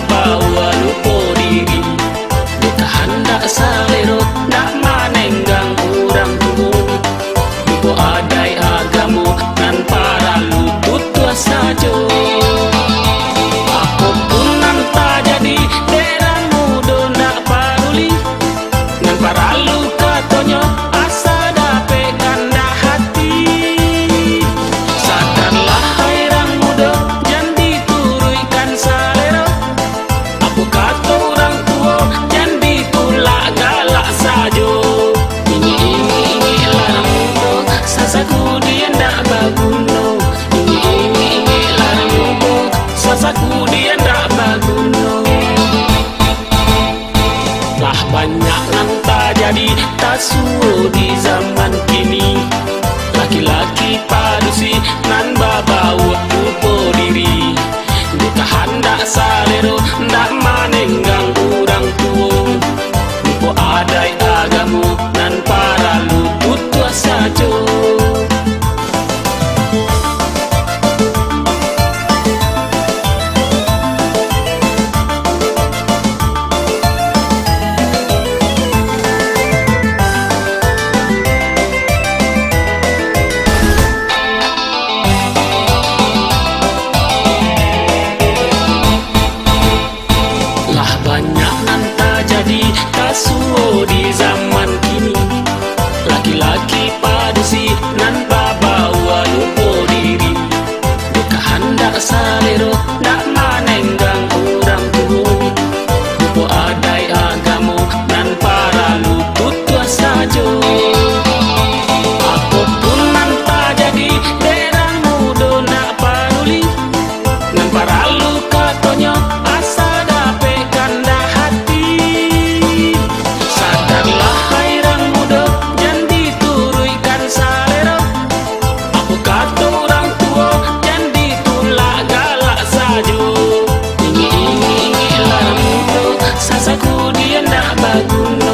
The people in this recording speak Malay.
bawa lupa diri. Beta hendak salero nak manenggang orang tua. Lupa adai agamu nan para lutut tua saja. Apapun nan tak jadi derang muda nak paruli. Nan para luka tonyo asa dape kanda hati. Sadarlah hai rang muda jangan diturunkan salero. Apa kata orang tua jangan ditolak galak saja. Ini larang muda sasaku dia ndak baguno. Ini larang muda sasaku dia ndak baguno. Lah banyak nan tak jadi tak suruh di zaman kini. Laki-laki padusi nan babawa lupa diri. Beta hendak salero ndak manenggang orang tua. Lupa adai agamu nan para lutut tua saja. Banyak nan tak jadi tak suruh di zaman kini. Laki-laki padusi nan babawa lupa diri. Beta hendak salero nak manenggang orang tua. Lupa adai agamu nan para lutut tua saja. Apapun nan tak jadi derang muda nak paruli. Nan para luka tonyo asa dape kanda hati. Sadarlah hai rang muda jangan diturunkan salero. Apa kata orang tua jangan ditolak galak saja. Ini larang muda sasaku dia ndak baguno.